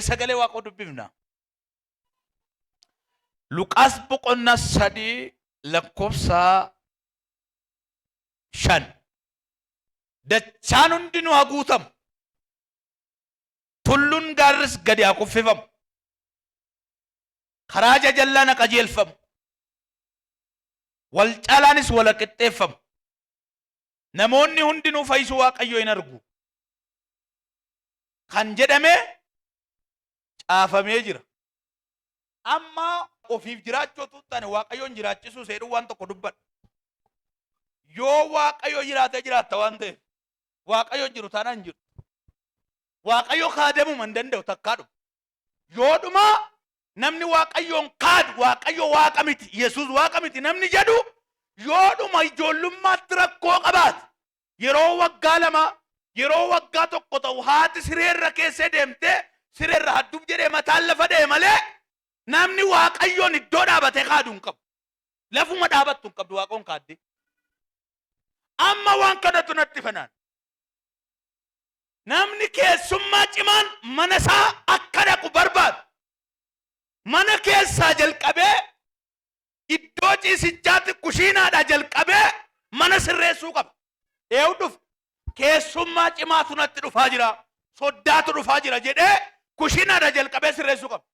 sagalee Waaqoo dubbifna. Luqaas boqonnaa 3 lakkoofsa 5. Dachaan hundinuu haa guutamu. Tulluun gaarris gadi haa kuffifamu. Karaa jajallaa na qajeelfamu. Wal caalaanis wal qixxeeffamu. Namoonni hundinuu fayyisuu Waaqayyoo hin argu. Kan jedhame caafamee jira. Amma ofiif jiraachuu tuutane Waaqayyoon jiraachisuu seedhu waan tokko dubbadha. Yoo Waaqayyo jiraate jiraatta waan ta'eef Waaqayyo jiru taanaan jiru. Waaqayyo kaadamuu man danda'u takkaadhu. Yoodhuma namni Waaqayyoon kaadu Waaqayyo Waaqa miti Yesuus Waaqa miti namni jedhu yoodhuma ijoollummaatti rakkoo qabaate yeroo waggaa 2 yeroo waggaa 1 ta'u haati sireerra keessee deemtee sireerra hadduuf jedhee mataan lafa dhee malee namni Waaqayyoon iddoo dhaabatee kaadu hin qabu. Lafuma dhaabattu hin qabdu Waaqoon kaadde. Amma waan kanatu natti fanaan. Namni keessummaa cimaan mana isaa akka dhaqu barbaadu. Mana keessaa jalqabee iddoo ciisichaatti kushiinaadhaa jalqabee mana sirreessuu qaba. Eewu dhufu keessummaa cimaatu natti dhufaa jira. Soddaatu dhufaa jira jedhee kushiinaadhaa jalqabee sirreessuu qaba.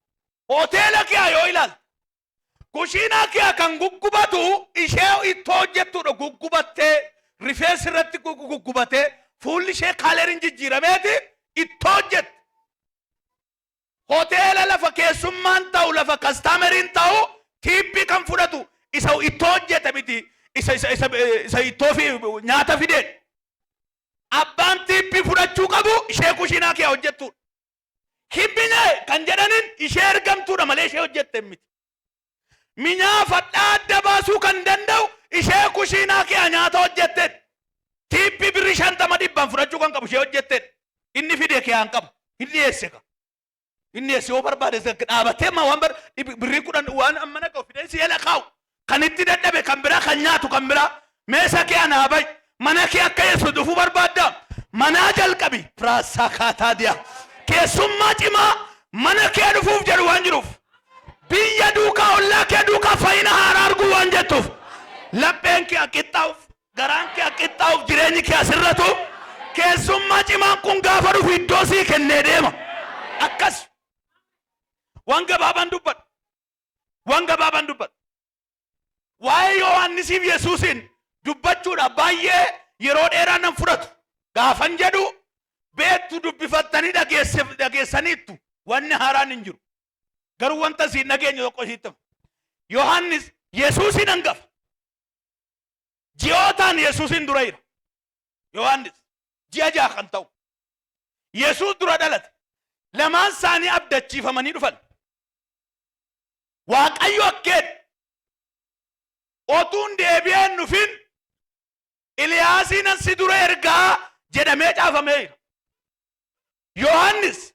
Hoteela kee yoo ilaalte kushiinaa kee kan guggubatu ishee ittoo hojjettuudha guggubattee rifeensi irratti guggubatee fuulli ishee kaaleeriin jijjiirameeti ittoo hojjette. Hoteela lafa keessummaan ta'u lafa kastaameriin ta'u tiippi kan fudhatu isa ittoo hojjete miti isa ittoo fi nyaata fideen. Abbaan tiippi fudhachuu qabu ishee kushiinaa kee hojjettuudha. Hibbine kan jedhanin ishee ergamtuudha malee ishee hojjette miti. Minyaa fadhaa adda baasuu kan danda'u ishee kushiinaa kee nyaata hojjetteen. Tiippi birrii 50 fudhachuu kan qabu ishee hojjetteen. Inni fide kee han qabu. Inni dhiyeesse ka. Inni dhiyeesse yoo barbaade dhaabatee ma waan birrii 10 waan amma na qabu fidee si yala kaa'u. Kan itti dadhabe kan biraa kan nyaatu kan biraa meesa kee anaa bayi. Mana kee akka Yesuus dhufuu barbaadda. Manaa jalqabi. Firaasaa kaataa diyaa. Keessummaa cimaa mana kee dhufuuf jedhu waan jiruuf. Biyya duukaa ollaa kee duukaa fayyina haaraa arguu waan jettuuf. Lapheen kee qixxaa'uuf. Garaan kee qixxaa'uuf jireenyi kee asirratu keessummaa cimaan kun gaafa dhufu iddoo sii kennee deema. Akkas waan gabaabaan dubbadhu. Waan gabaabaan dubbadhu. Waa'ee Yohaannisiif Yesuusin dubbachuudha baay'ee yeroo dheeraa nan fudhatu. Gaafan jedhu beektu dubbifattanii dhageessaniittu wanni haaraan hin jiru. Garuu wanta siin dhageenye tokko isiitti. Yohaannis Yesuusin hangafa. Ji'ootaan Yesuusin dura jira. Yohaannis ji'a 6 kan ta'u. Yesuus dura dhalate. Lamaan isaanii abdachiifamanii dhufan. Waaqayyo akkeen otuun deebi'een dhufin Eliyaasiin ansi dura ergaa jedhamee caafamee jira. Yohaannis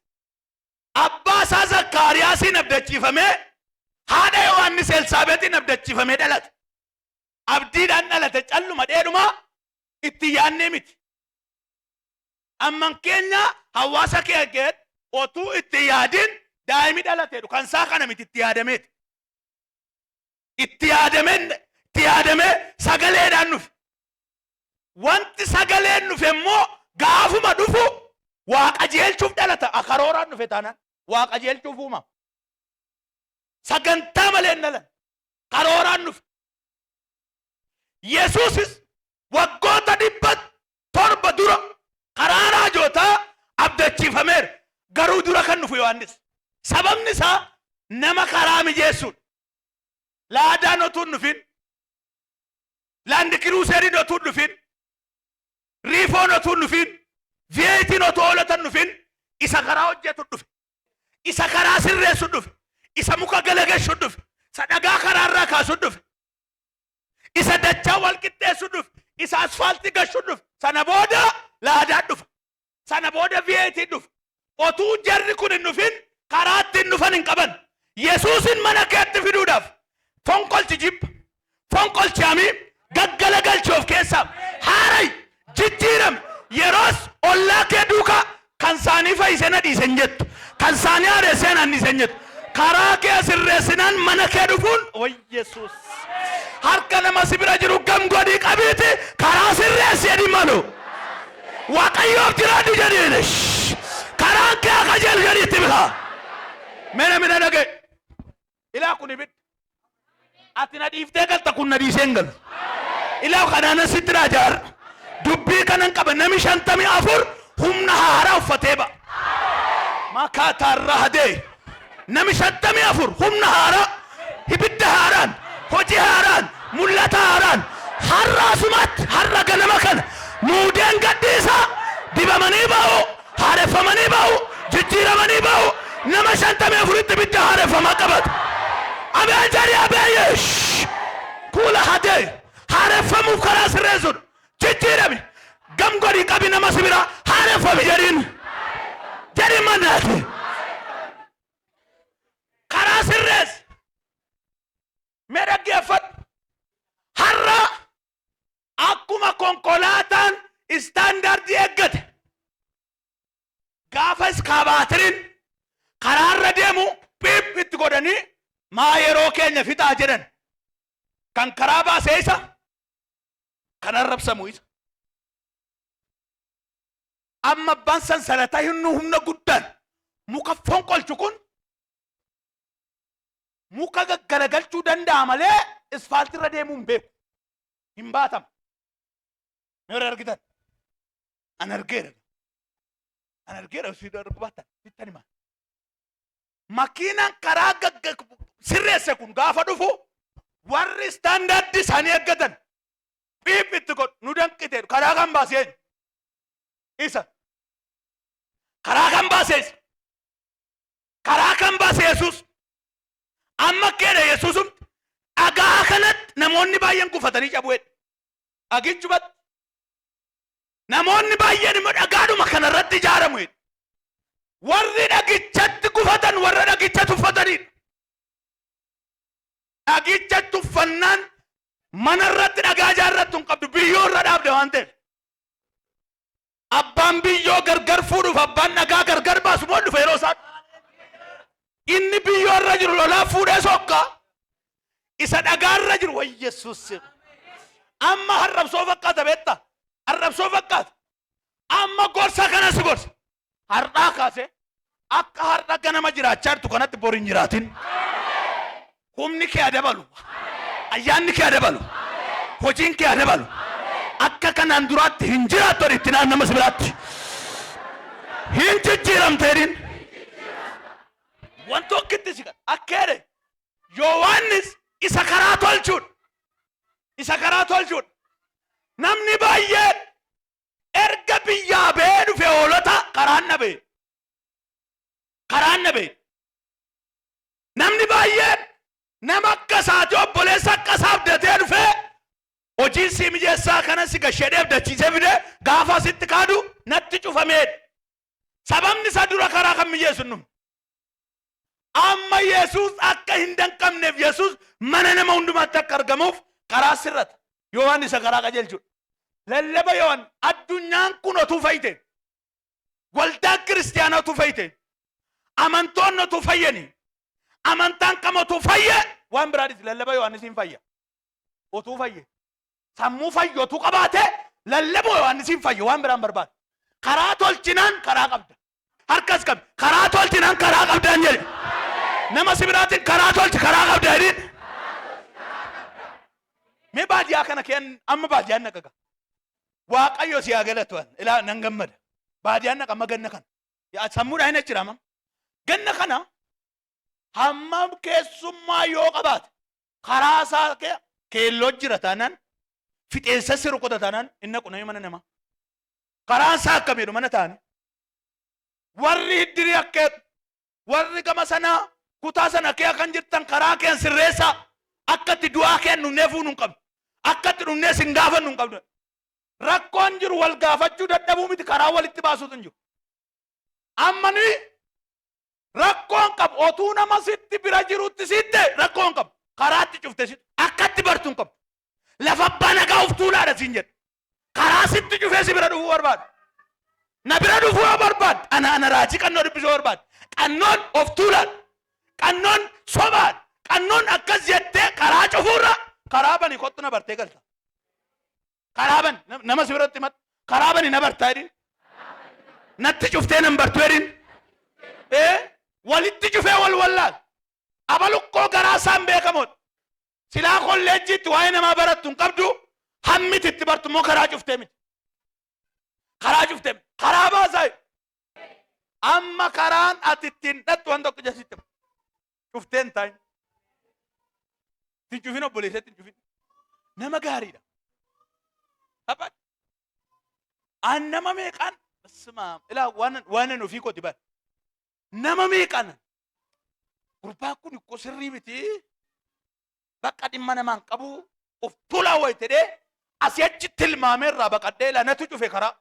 abbaa isaa Zakkaariyaasiin abdachiifamee haadha Yohaannis Elsaabeetiin abdachiifamee dhalate. Abdiidhaan dhalate calluma dheedhuma itti yaadnee miti. Amman keenya hawaasa kee otuu itti yaadin daa'imni dhalateedhu kan isaa kana miti itti yaadameeti. Itti yaadamee sagaleedhaan dhufe. Wanti sagaleen dhufe immoo gaafuma dhufu Waaqa jeelchuuf dhalata. Akarooraan dhufe taanaan Waaqa jeelchuuf uumama. Sagantaa malee dhalan karooraan dhufe. Yesuusis waggoota 700 dura karaa raajootaa abdachiifameera. Garuu dura kan dhufu Yohaannis. Sababni isaa nama karaa mijeessuudha. Laadaan otuun dhufin. Laandi kiruuseeriin otuun dhufin. Riifoon otuun dhufin. Viyeetiin otoo oolatan dhufin. Isa karaa hojjetu dhufe. Isa karaa sirreessu dhufe. Isa muka galagashu dhufe. Isa dhagaa karaarraa kaasu dhufe. Isa dachaa wal qixxeessu dhufe. Isa asfaaltii gashu dhufe. Sana booda laadaan dhufa. Sana booda viyeetiin dhufe. Otuu jarri kun hin dhufin karaatti hin dhufan hin qaban. Yesuusin mana keetti fiduudhaaf fonqolchi jibba. Fonqolchi hamii gaggala galchuuf keessaa haaray jijjiirame. Yeroos ollaa kee duukaa kan isaanii fayyisee na dhiisen jettu. Tansaaniyaa reeseen annisenyetu karaa kee sirreessinan mana kee dhufuun way Yesuus harka nama sibira jiru gamgodii qabiiti karaa sirreessi jedhi malu waaqayyoof jiraadhu jedhiin karaan kee akajeel jedhiitti bitaa mina dhage ilaa kun ibid ati na dhiiftee galta kun na dhiiseen galu ilaa kanaanan sitti raajaar dubbii kanan qaba nami 54 humna haaraa uffatee ba makaatarraa hadee nami 54 humna haaraa ibidda haaraan hojii haaraan mul'ata haaraan har'aa sumatti har'a ganama kana muudeen gadhiisa dibamanii ba'u haareffamanii ba'u jijjiiramanii ba'u nama 54 ibidda haareffamaa qabatu abee jari abee yeesh kuula hadee haareffamuuf karaa sirreessuudha jijjiirame gamgodii qabi nama sibira haareffame jedhiin mannaati karaa sirrees mee dhaggeeffadhu har'a akkuma konkolaataan istaandardii eeggate gaafa iskaabaatiriin karaarra deemu piip itti godhanii maa yeroo keenya fixaa jedhan kan karaa baasee isa kan arrabsamu isa amma abbaan sansalataa humna guddaan muka fonqolchu kun muka gaggaragalchuu danda'a malee isfaaltirra deemuu hin beeku hin baatama yoo argitan an argeera si darbaatan bittan himaa makiinaan karaa sirreesse kun gaafa dhufu warri istaandardii isaanii eeggatan piip itti godhu nu danqite karaa kan baasee isa karaa kan baasee isa karaa kan baasee Yesuus amma keenya Yesuusum dhagaa kanatti namoonni baay'een kufatanii cabu'edha dhagichumatti namoonni baay'een immoo dhagaadhuma kanarratti ijaaramu warri dhagichatti kufatan warra dhagicha tuffatanidha dhagicha tuffannaan manarratti dhagaa ijaarrattu hin qabdu biyyoo irra dhaabde waan ta'eef abbaan biyyoo gargar fuudhuuf abbaan dhagaa gargar baasu moo dhufe yeroo isaan inni biyyoo irra jiru lolaa fuudhee sokka isa dhagaa irra jiru way Yesuus amma harrabsoo fakkaata beetta harrabsoo fakkaata amma gorsa kanas gorsa har'aa kaase akka har'a ganama jiraachaa jirtu kanatti bor hin jiraatin humni kee adabalu ayyaanni kee adabalu hojiin kee adabalu akka kanaan duraatti hin jiraattu itti nama sibiraatti hin jijjiiramteedin wanto kitti sigan akkeede Yohaannis isa karaa tolchuudha namni baay'een erga biyyaa ba'ee dhufe hoolota karaan dhabe namni baay'een nama akka isaati obboleessa akka isaa abdatee dhufe hojiin si mijeessaa kana si gashedheef dachiisee fide gaafa sitti kaadu natti cufamee sababni isa dura karaa kan mijeessu nu amma Yesuus akka hin danqamneef Yesuus mana nama hundumaatti akka argamuuf karaa sirrata Yohaannis isa karaa qajeelchuudha lallaba Yohaan addunyaan kun otuu fayyite waldaa kiristiyaanaa otuu fayyite amantoonni otuu fayyani amantaan kam otuu fayye waan biraadis lallaba Yohaannis hin fayya otuu fayye sammuu fayyotu qabaate lallaba Yohaannis hin fayye waan biraan barbaada karaa tolchinaan karaa qabda harkas qabi karaa tolchinaan karaa qabdaan jedhe nama sibiraatiin karaa tolchi karaa qabda jedhin mee baadiyaa kana keen amma baadiyaan naqaqa waaqayyo si haa galatu'an ilaa nan gammada baadiyaan naqama ganna kana sammuudha hin achiraamam ganna kana hammam keessummaa yoo qabaate karaa isaa keelloo jira taanaan fixeensa si rukuta taanaan inni qunami mana nama karaan isaa akkamiidhu mana taane warri hiddirii akkeetu warri gama sanaa kutaa sana kee kan jirtan karaa keen sirreessaa akkatti du'aa keen nunnee fuunu hin qabdu akkatti nunnee sin gaafannu hin qabdu rakkoon jiru wal gaafachuu dadhabuu miti karaa walitti baasuutu hin jiru ammani rakkoon qabu otuu nama sitti bira jirutti sitte rakkoon qabu karaatti cufte sitti akkatti bartu hin qabu lafa abbaa nagaa of tuulaadha siin jedhe karaa sitti cufee si bira dhufuu barbaada نبرة دفوع برباد أنا راجي كنون بيزور برباد كنون أفتولان كنون صوبان كنون أكزيت كراج فورا كرابني كوتنا برتقلتا كرابن نما سبرت مات كرابني نبرتايرين نتشوفتين نبرتويرين إيه ولتشوفه والولاد أبلوك كو كراسام بيكموت سلا كل لجيت وين ما برتون كبدو همي تتبرت مو كراج فتمت كراج فتم كرابا زاي أما كران أتتين نتوندك جسيتم شفتين تاين تشوفينه بوليسة تشوفين نما غاريدا أبد أنما ميكان اسمع إلا وانا نفيكو تبات نما ميكان قرباكو نكو سري بتي بقى دي من مان قبو افتولا ويتدي أسيج تلمامر رابق أدي لا نتوجو في كرا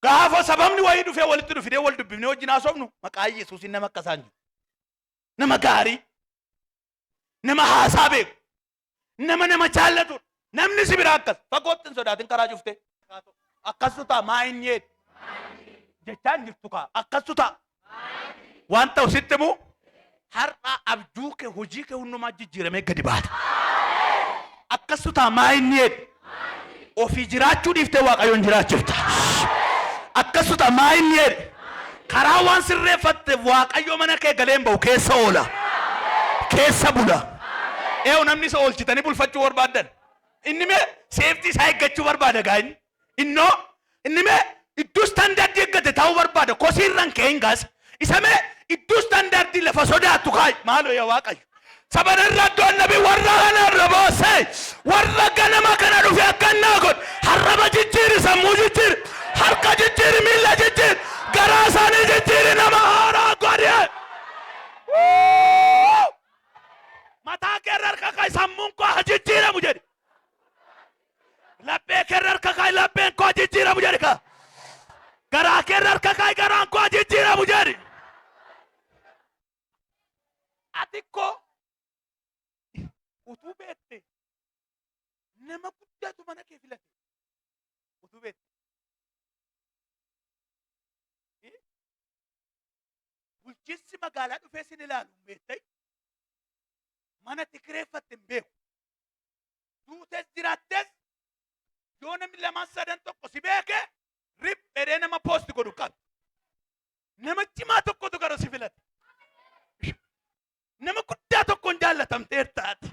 غافو سبامني ويدو في ولدو في دي ولدو بمني وجنا صوبنو مكاي يسوس نما كسانجو نما غاري نما حسابك نما جالتو نمني سبراكس فقوتن سوداتن كرا جفته أكسوتا ما إنيت جتان جفتوكا أكسوتا وانتا وستمو har'a abjuu kee hojii kee hundumaa jijjiiramee gadi baata. Akkasumas maayinni ofii jiraachuu dhiiftee waaqayyoon jiraachifta. Akkasumas maayinni karaa waan sirreeffatte waaqayyo mana kee galeen bahu keessa oola. Keessa bula. Eewu namni isa oolchitanii bulfachuu barbaadan. Inni mee seeftii isaa eeggachuu barbaada gaa'in. Inni mee iddoo standaardii eeggate taa'uu barbaada. Kosiirraan kee hin gaase. Isa mee iddoo standaardii lafa sodaatu kaay maaloo yaa waaqayyo. Sabanarra iddoo nabi warra kana raboose warra ganama kana dhufe akkannaa godhe harraba jijjiiri sammuu jijjiiri harka jijjiiri miila jijjiiri garaa isaanii jijjiiri nama haaraa godhe. Mataa keerra harka kaay sammuun koo haa jijjiiramu jedhe. Laphee keerra harka kaay lapheen koo haa jijjiiramu jedhe ka. Garaa keerra harka kaay garaan koo haa jijjiiramu jedhe. Atikko utuu beekte nama guddaatu mana kee filate utuu beekte bulchiinsi magaalaa dhufee sin ilaalu hin beektay mana tikireeffatte hin beeku duutes jiraattees yoo namni lamaan sadan tokko si beeke riphedhee nama poosti godhu qabdi nama cimaa tokkotu gara si filate. nama guddaa tokkoon jaallatamteer taate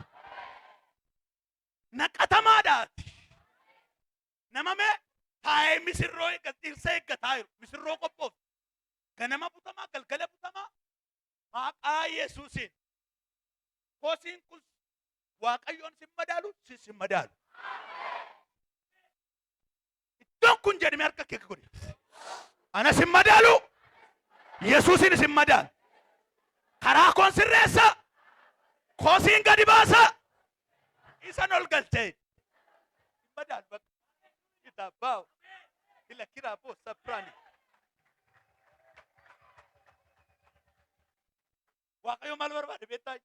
naqatamaadhaati nama mee taa'ee misirroo dhirsa eeggataa jiru misirroo qophoofte ganama butamaa galgala butamaa maqaa Yesuusiin kosiin kun waaqayyoon sin madaalu sin madaalu iddoon kun jedhame harka kee godhe ana sin madaalu Yesuusiin sin madaalu karaa koon sirreessa kosiin gadi baasa isan ol galchee madaalu bakka kitaabaa ila kiraaboo sapraani waaqayyo maal barbaade beektaa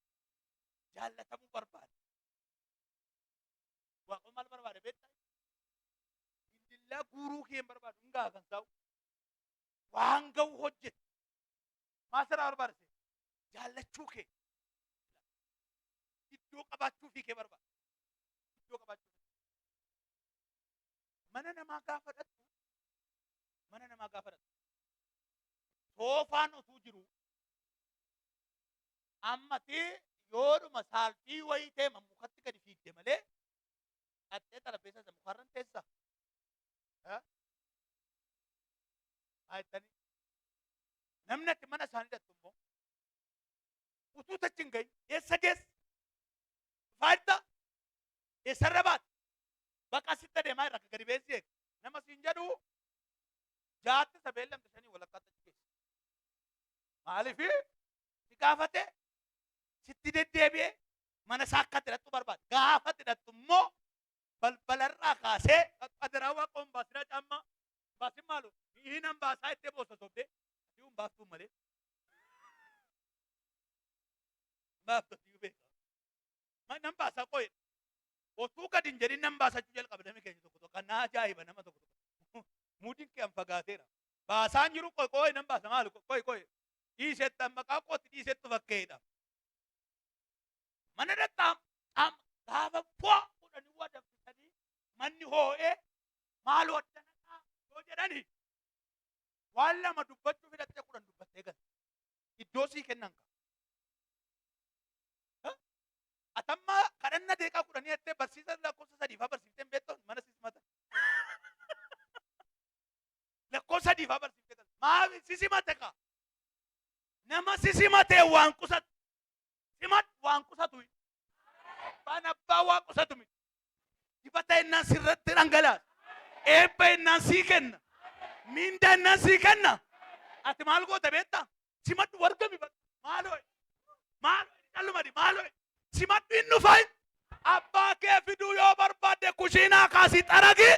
jaallatamuu barbaade waaqayyo maal barbaade beektaa indillaa guuruu kee barbaadu hingaa kan ta'u waan ga'u hojjete maasaraa barbaade jaallachuu kee iddoo qabaachuu fi kee barbaade iddoo qabaachuu mana namaa gaafa dhattu soofaan utuu jiru ammati yooduma saalfii wayii ta'e mukatti gadi fiigde malee dhattee xarapheessa isa mukarran teessa ayyattanii namni ati mana isaanii dhattu immoo utuu tachi hin gahin eessa geessa faayidda eessarra baate baqa sitta deemaa irra akka gadi beessi eega nama siin jedhu jaatti sabeellamte shanii walakkaatti achi keessa maaliif si gaafate sitti deddeebi'ee mana isaa akka hidhattu barbaade gaafa hidhattu immoo balbalarraa kaasee adaraa waaqoon baasina caammaa baasin maalu hiinan baasaa ittee boososofde adi'uun baaftuu malee baaftuu beeka nan baasaa qoye otuu gadi hin jedhin nan baasachuu jalqaba namni keenya tokko tokko kan naa ajaa'iba nama tokko muudin kee anfagaateera. Baasaan jiru qoy nan baasa maal qoy dhiisettan maqaa kootti dhiisettu fakkeedha. Mana dhaqxaam gaafa bu'aa kudhanii waa dabbisanii manni hoo'ee maal waddanataa yoo jedhani waan lama dubbachuu fidattee kudhan dubbattee galte. Iddoo sii kennan ka. Atamma kadhanna deeqaa kudhanii jettee barsiisa lakkoofsa sadiifaa barsiiftee hin beektu mana sisimata. Lakkoofsa sadiifaa barsiiftee galte. Maaf sisimate ka? Nama sisimatee waan qusatu. Simat waan qusatu. Abbaan abbaa waan qusatu miti. Dibata innaan sirratti dhangalaasa. Eebba innaan sii kenna. Minda innaan sii kenna. Ati maal goota beektaa? Simadhu wargami maaloo callumadi maaloo simadhu hin dhufay. Abbaa kee fiduu yoo barbaadde kushiinaa kaasii xaragi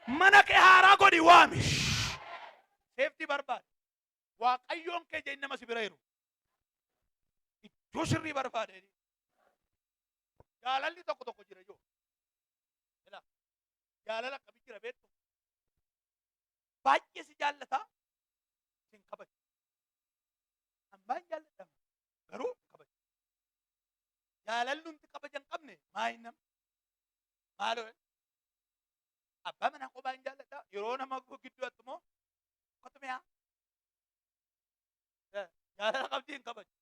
mana kee haaraa godhi waami. Seeftii barbaade. Waaqayyoon kee jeen nama si bira jiru. Iddoo sirrii barbaade. Jaalalli tokko jira yoo. Jaalala akkamii jira beektu? Baay'ee si jaallataa sin kabaju. Ambaan jaalladhama garuu kabaju. Jaalalli nuti kabajan qabne maayinam maaloo abbaa manaa kophaa hin jaalladhaa yeroo nama gidduu attumoo kotumiyaa jaalala qabdii hin kabaju.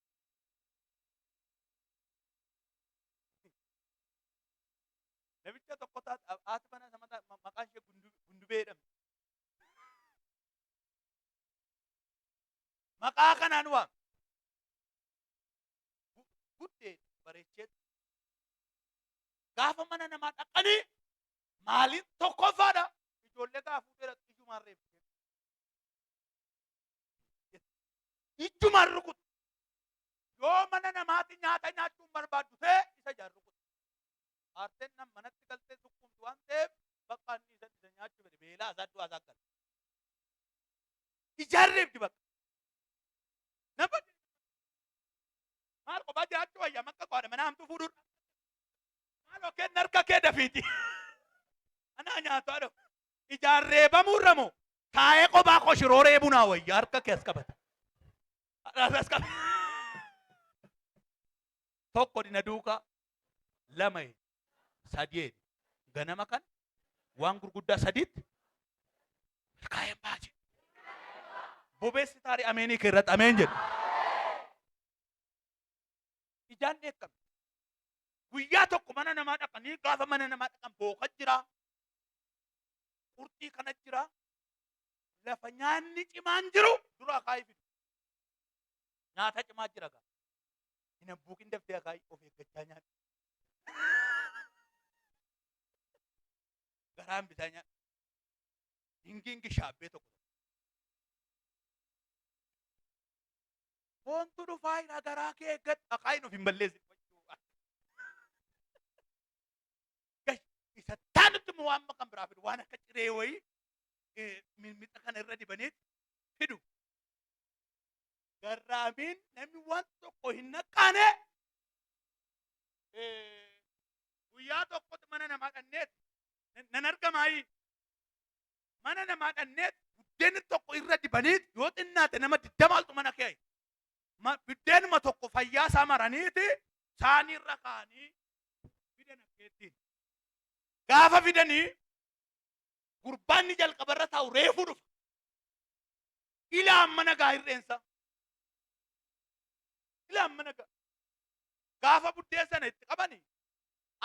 Namicha tokko haati manaa sama maqaan ishee Gundubee jedhamti. Maqaa kanaan waam. Guddee bareecheetu. Gaafa mana namaa dhaqanii maaliin tokkoffaadha. Ijoollee gaafuu dheeratu ijumaan reebsee. Ijumaan rukutu. Yoo mana namaatti nyaata nyaachuun barbaaddu ta'e isa jaan rukutu. Aarteen nam manatti galtee sukkumtu waan ta'eef bakka inni isa nyaachuu fedhe beelaa isaa du'aa isaa gala. Ijaarreef dibata. Nama maal kophaa jiraachuu wayyaa makka qoodha mana hamtuu fuudhuudha. Maaloo kenna harka kee dafiiti. Anaa nyaatu adoo. Ijaarreebamuu ramoo taa'ee kophaa koshiroo reebunaa wayyaa harka kee as qabata. As qabata. Tokko dina duukaa lama sadii ganama kan waan gurguddaa sadiitti kaayeen baase. Bobeessi taarii ameenii kee irratti ameen jedhu. Ijaan dheekkame. Guyyaa tokko mana namaa dhaqanii gaafa mana namaa dhaqan booqa jira. Qurxii kana jira. Lafa nyaanni cimaan jiru dura akaayii fidu. Nyaata cimaa jira gaa. Hin abbuuqin daftee akaayii of eeggachaa nyaata. Garaan bitaa nyaata. Hingiingi shaabbee tokko. Wantu dhufaa garaa kee eeggadhu akaayii nuuf hin balleessin. Isa taanutti immoo waan maqaan biraa fidu waan akka ciree wayii mixa kana irra dibaniit fidu. Garraamiin namni waan tokko hin naqaane guyyaa tokkotti mana namaa dhanneet nan argamaayi. Mana namaa dhanneet buddeen tokko irra dibaniit yoo xinnaate nama 20 mana kee. Buddeenuma tokko fayyaa isaa maraniiti saanii irra kaanii fidan akkeettiin. Gaafa fidanii gurbaanni jalqabarra taa'u reefuu dhufa. Ilaan mana gaa hirreensa. Ilaan mana gaa. Gaafa buddeen sana itti qabanii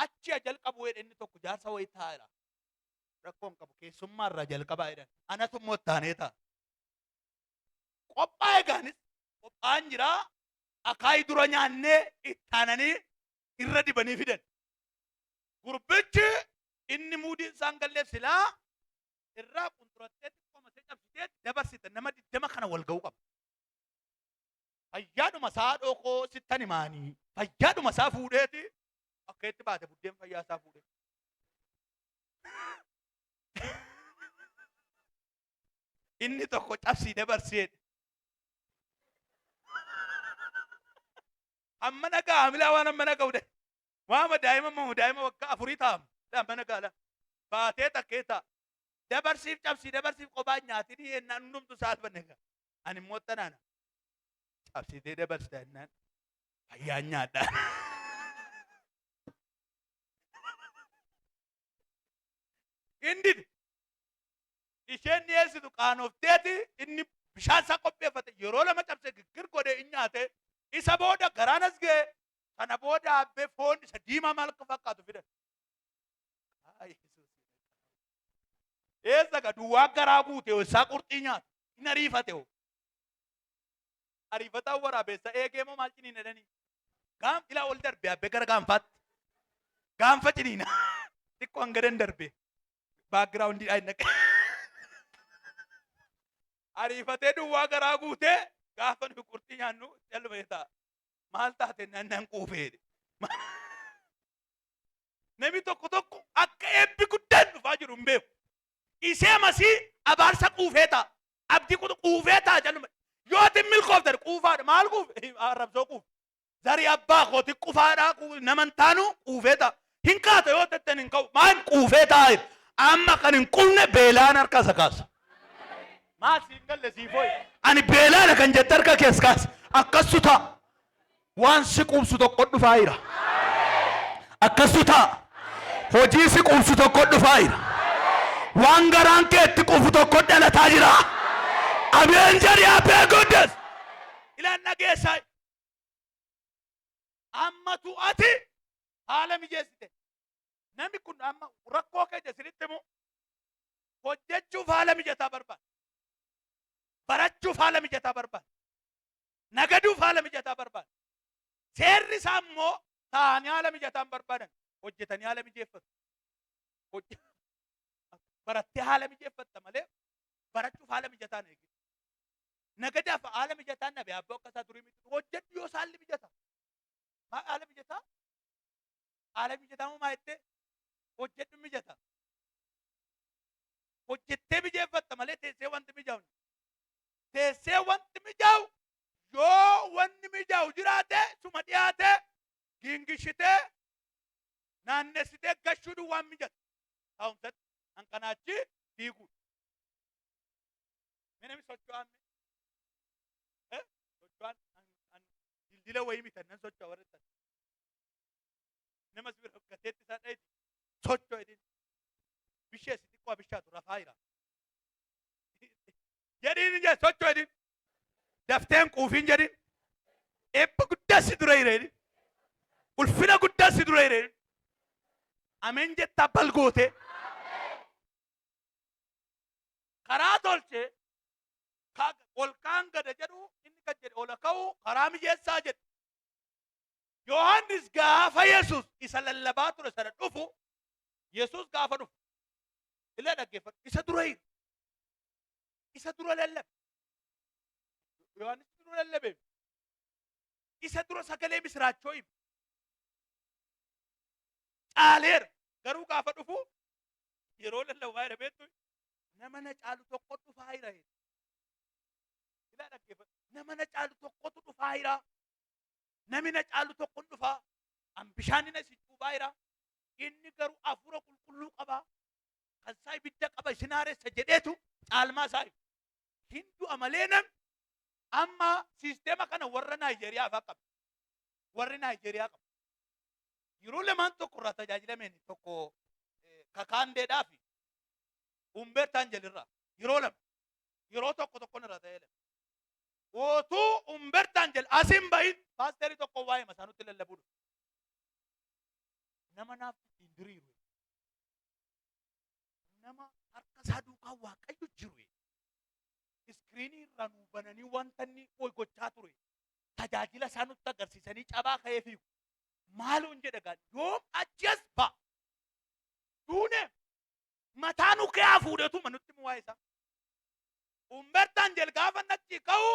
achi jalqabu jedhe inni tokko jaarsa wayii taa'eera. Rakkoon qabu keessummaa irraa jalqabaa jedhan. Anatu immoo taanee ta'a. Qophaa'e gaanis qophaan jiraa akaayii dura nyaannee ittaananii irra dibanii fidan. Gurbichi inni muudii isaan galleef silaa irraa qunturattee xiqqoomatee cabsitee dabarsite nama 20 kana wal ga'uu qaba. Fayyaadhuma isaa dhokoo sittan himaanii fayyaadhuma isaa fuudheeti akka itti baate buddeen fayyaa isaa fuudhee. Inni tokko cabsii dabarseedha. Amma nagaa hamilaa waan amma nagaa udhe. Waama daa'ima waggaa 4 taa'amu. Amma nagaa la. Baatee takkee ta'a. dabarsiif cabsii dabarsiif qophaa nyaatiin yennaan hundumtu saalfanne ani moottanaana cabsitee dabarsita yennaan fayyaa nyaadha. Indid isheen dhiyeessitu qaanofteeti inni bishaan isaa qopheeffate yeroo lama cabse giggir godhee in nyaate isa booda garaanas ga'e sana booda abbee foon isa diimaa maal akka fakkaatu fidan. Eessa ga duwwaa garaa guute isaa qurxii nyaata in ariifate hoo ariifataa waraabessa eegee moo maal ciniin jedhanii gaam ilaa ol darbe abbee gara gaanfaatti gaanfa ciniina xiqqoo hanga dandarbe baakgiraawundii dhaa innaqe ariifatee duwwaa garaa guutee gaafa nuyi qurxii nyaannu jallume ta'a maal taate nan quufeedhe. Namni tokko tokko akka eebbi guddaan dhufaa jiru hin beeku. Isee masii abaarsa quufee ta'a abdii quufee ta'a jallume yoo tin milkooftan quufaadha maal quufe arrabsoo quufe zarii abbaa kooti qufaadhaa naman taanu quufee ta'a hin kaata yoo tettan hin ka'u maan quufee ta'a amma kan hin qufne beelaan harka isa kaasa. Maal siin galle siifooyi ani beelaadha kan jette harka keessa kaasa akkasu ta'a waan si quubsu tokko dhufaa jira akkasu ta'a hojii si quubsu tokko dhufaa jira waan garaan kee itti quufu tokko dhalataa jira. Ameen jedhi abbee guddas ilaan dhageessaa amma tu'ati haala mijeessite namni kun amma rakkoo kee jasiritti mu hojjechuuf haala mijataa barbaada barachuuf haala mijataa barbaada nagaduuf haala mijataa barbaada seerri isaa immoo taa'anii haala mijataan barbaadan hojjetanii haala mijeeffatu barattee haala mijeeffatta malee barachuuf haala mijataan eegi nagadaaf haala mijataan nabe abbaa akka isaa durii miti hojjedhu yoo saalli mijata maa haala mijataa moo maa jettee hojjedhu mijata hojjettee mijeeffatta malee teessee wanti mijaa'u teessee wanti mijaa'u yoo wanni mijaa'u jiraate suma dhiyaate gingishitee naannessitee gashuudhu waan mijata taa'umsatti hanqanaachi fiiguu minami socho'aan socho'aan dildila wayii mitan nan socho'a warrittan namas bira gateetti isaa dhayti socho'e din bisheessi xiqqoo bishaatu rafaa jira jedhiin jedhe socho'e din dafteen quufiin jedhin eebba guddaa si dura jireedhin ulfina guddaa si dura jireedhin ameen jettaa balgootee karaa tolchee ol kaan gada jedhu inni kan jedhe ola ka'u karaa mijeessaa jedhe Yohaannis gaafa Yesuus isa lallabaa ture sana dhufu Yesuus gaafa dhufu illee dhaggeeffatu isa dura hiru isa dura lallabe Yohaannis dura lallabe isa dura sagalee misiraachoo himu caaleera garuu gaafa dhufu yeroo lallabaa jedha beektu nama na caalu tokko dhufaa jira ilaa dhaggeeffatu nama na caalu tokkotu dhufaa jira nami na caalu tokko dhufaa an bishaan na si cuubaa jira inni garuu afuura qulqulluu qaba kan isaa ibidda qaba isin haaressa jedheetu caalmaa isaa hindu amalee nam amma siisteema kana warra Naayijeriyaa faa qaba warri Naayijeriyaa qaba yeroo lamaan tokko irraa tajaajilameen tokko kakaandeedhaa fi Umbertaan jalirraa yeroo lama yeroo tokko irraa ta'ee lama otuu Umbertaan jal asin bahin paasterii tokko waa'ee masaanutti lallabuudha nama naaf ittiin diriiru nama harka isaa duukaa waaqayyo jiru iskiriinii irraa nuu bananii wanta inni gochaa ture tajaajila isaa nutti agarsiisanii cabaa ka'ee fiigu maaluun jedha gaa yoom achi as ba'a duune mataanu kee fuudhetu manutti muwaa isaa Umbertaan jal gaafa nachi ka'u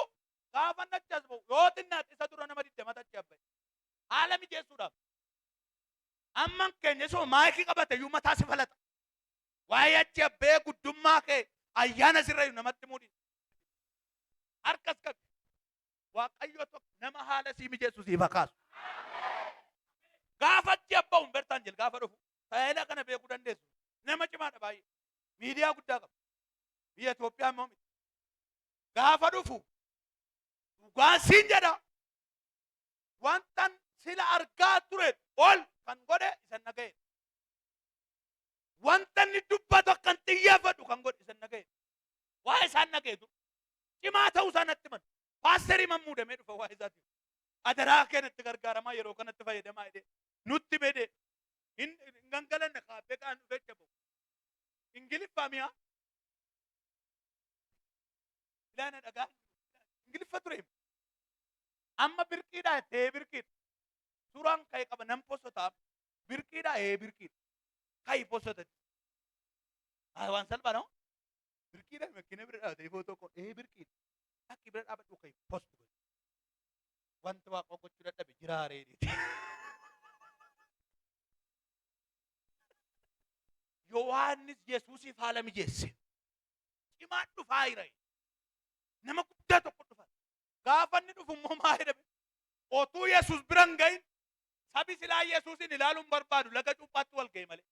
gaafa nachi as ba'u yoo xinnaatti isa dura nama didde matachi abbaye haala mijeessuudhaaf amman keenya soo maayikii qabate iyyuu mataa si falata waa'ee achi abbee guddummaa kee ayyaana sirra iyyuu namatti muudhi harkas qabi waaqayyo tokko nama haala sii mijeessu siif akaasu gaafa achi abbaa Umbertaan jal gaafa dhufu tajaajila kana beekuu dandeessu nama cimaadha baay'ee miidiyaa guddaa qaba. Biyya Itoophiyaa immoo gaafa dhufu dhugaan siin jedha wantan sila argaa ture ol kan godhe isan naga'e. Wantan ni dubbatu akkan xiyyeeffadhu kan godhe isan naga'e. Waa isaan naga'etu cimaa ta'uu isaa natti himan. Paasterii man muudamee dhufa waa isaatiif. Adaraa keenatti gargaaramaa yeroo kanatti fayyadamaa jedhee nutti bedee hin gangalanne kaabbee kaan dhufee jabu. Ingiliffaa mi'a ilaana dhagaa ingiliffa ture amma birqiidhaa ta'ee birqiidha. Suuraan ka'e qaba nam posotaaf birqiidhaa birqiidha. Kai posotati. Waan salphaa noo birqiidha makiina bira dhaabatanii footoo koo birqiidha. Akki bira dhaabadhu kai postu. Wanti waaqa gochuu dadhabe jiraaree dheedhi. Yohaannis Yesuusiif haala mijeesse. Cimaan dhufaa jira. Nama guddaa tokko dhufa. Gaafa inni dhufu immoo maa jedhame? Otuu Yesuus bira hin gahin sabi silaa Yesuusin ilaaluun barbaadu laga cuuphaatti wal ga'e malee.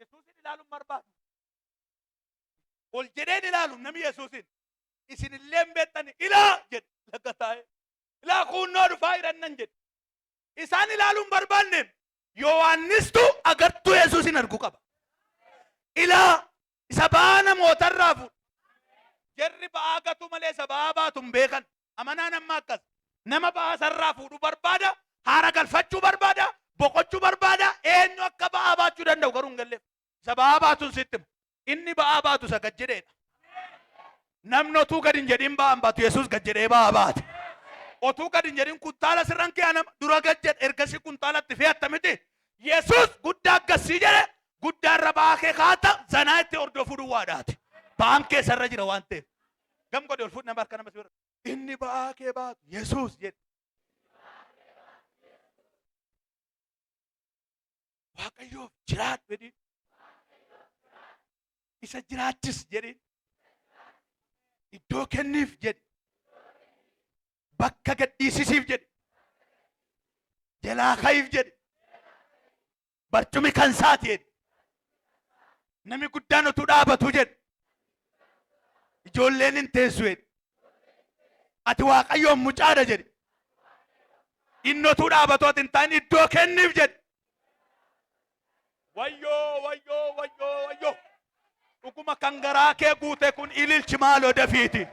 Yesuusin ilaaluun barbaadu. Ol jedheen ilaalu namni Yesuusin isin illee hin beektani ilaa jedhe laga taa'ee. Ilaa kunnoo dhufaa jirannan jedhe. Isaan ilaaluun barbaanne Yohaannistu agartuu Yesuusin argu qaba. Ilaa isa ba'aa namootarraa fuudha. Jarri ba'aa gatu malee isa ba'aa baatu hin beekan. Amanaan amma akkas. Nama ba'aa sarraa fuudhu barbaada. Haara galfachuu barbaada. Boqochuu barbaada. Eenyu akka ba'aa baachuu danda'u garuu hin galleef. Isa ba'aa baatuun sitti himu. Inni ba'aa baatu isa gad jedheedha. Namni otuu gad hin jedhin ba'aan baatu Yesuus gad jedhee ba'aa baate. Otuu gad hin jedhin kuntaala sirran keenama dura gad jedhe ergasii kuntaalatti fe'atta miti. Yesuus guddaa akkasii jedhe guddaarra ba'aa kee kaata zanaa itti hordofuu duwwaadhaati. Ba'aan keessarra jira waan ta'eef. Gam godhe ol fuudh nama harka nama si bira. Inni ba'aa kee baatu Yesuus jedhe. Waaqayyoof jiraadhu jedhi. Isa jiraachis jedhi. Iddoo kenniif jedhi. Bakka gadhiisisiif jedhi. Jalaa ka'iif jedhi. Barcumi kan isaati jedhi. Nami guddaan utuu dhaabatu jedhi. Ijoolleen hin teessu jedhi. Ati Waaqayyoon mucaadha jedhi. Inni utuu dhaabatooti hin taane iddoo kenniif jedhi. Wayyoo wayyoo wayyoo wayyoo. Dhuguma kan garaa kee guute kun ililchi maaloo dafiiti.